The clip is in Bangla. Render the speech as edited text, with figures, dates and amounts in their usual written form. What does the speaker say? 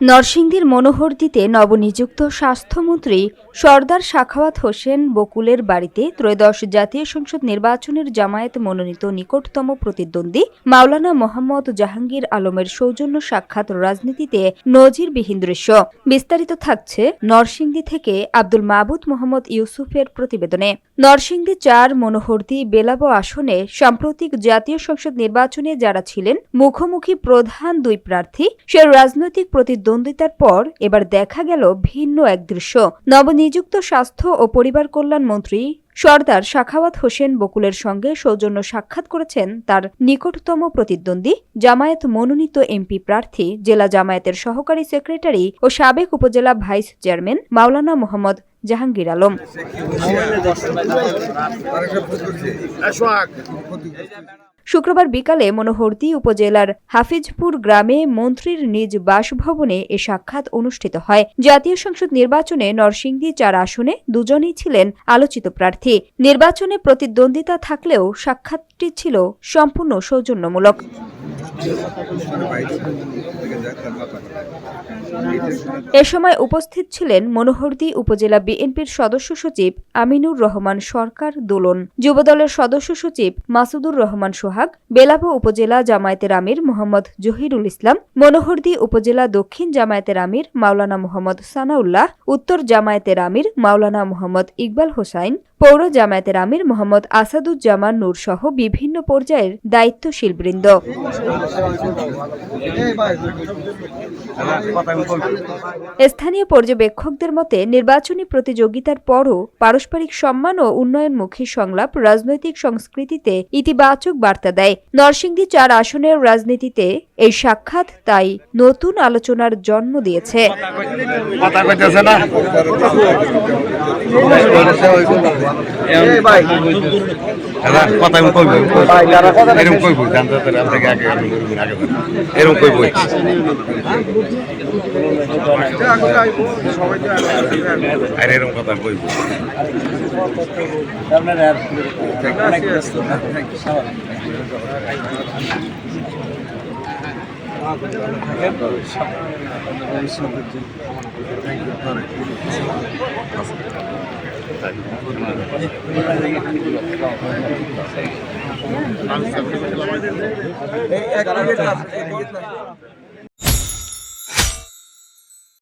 নরসিংদীর মনোহরদীতে নবনিযুক্ত স্বাস্থ্যমন্ত্রী সরদার সাখাওয়াত হোসেন বকুলের বাড়িতে ত্রয়োদশ জাতীয় সংসদ নির্বাচনের জামায়াত মনোনীত নিকটতম প্রতিদ্বন্দ্বী মাওলানা মোহাম্মদ জাহাঙ্গীর আলমের সৌজন্য সাক্ষাৎ রাজনীতিতে নজিরবিহীন দৃশ্য। বিস্তারিত থাকছে নরসিংদী থেকে আব্দুল মাবুদ মোহাম্মদ ইউসুফের প্রতিবেদনে। নরসিংদী ৪ মনোহরদী বেলাবো আসনে সাম্প্রতিক জাতীয় সংসদ নির্বাচনে যারা ছিলেন মুখোমুখি প্রধান দুই প্রার্থী, সে রাজনৈতিক প্রতিদ্বন্দ্বিতার পর এবার দেখা গেল ভিন্ন এক দৃশ্য। নবনিযুক্ত স্বাস্থ্য ও পরিবার কল্যাণ মন্ত্রী সরদার সাখাওয়াত হোসেন বকুলের সঙ্গে সৌজন্য সাক্ষাৎ করেছেন তার নিকটতম প্রতিদ্বন্দ্বী জামায়াত মনোনীত এমপি প্রার্থী জেলা জামায়াতের সহকারী সেক্রেটারি ও সাবেক উপজেলা ভাইস চেয়ারম্যান মাওলানা মোহাম্মদ জাহাঙ্গীর আলম। শুক্রবার বিকালে মনোহরদী উপজেলার হাফিজপুর গ্রামে মন্ত্রীর নিজ বাসভবনে এ সাক্ষাৎ অনুষ্ঠিত হয়। জাতীয় সংসদ নির্বাচনে নরসিংদী ৪ আসনে দুজনেই ছিলেন আলোচিত প্রার্থী। নির্বাচনে প্রতিদ্বন্দ্বিতা থাকলেও সাক্ষাৎটি ছিল সম্পূর্ণ সৌজন্যমূলক। এ সময় উপস্থিত ছিলেন মনোহরদী উপজেলা বিএনপির সদস্য সচিব আমিনুর রহমান সরকার দোলন, যুবদলের সদস্য সচিব মাসুদুর রহমান সোহাগ, বেলাবো উপজেলা জামায়াতের আমির মোহাম্মদ জহিরুল ইসলাম, মনোহরদী উপজেলা দক্ষিণ জামায়াতের আমির মাওলানা মোহাম্মদ সানাউল্লাহ, উত্তর জামায়াতের আমির মাওলানা মোহাম্মদ ইকবাল হোসাইন, পৌর জামায়াতের আমির মোহাম্মদ আসাদুজ্জামান নূর সহ বিভিন্ন পর্যায়ের দায়িত্বশীলবৃন্দ। স্থানীয় পর্যবেক্ষকদের মতে নির্বাচনী প্রতিযোগিতার পরও পারস্পরিক সম্মান ও উন্নয়নমুখী সংলাপ রাজনৈতিক সংস্কৃতিতে ইতিবাচক বার্তা দেয়। নরসিংদী ৪ আসনের রাজনীতিতে এই সাক্ষাৎ তাই নতুন আলোচনার জন্ম দিয়েছে।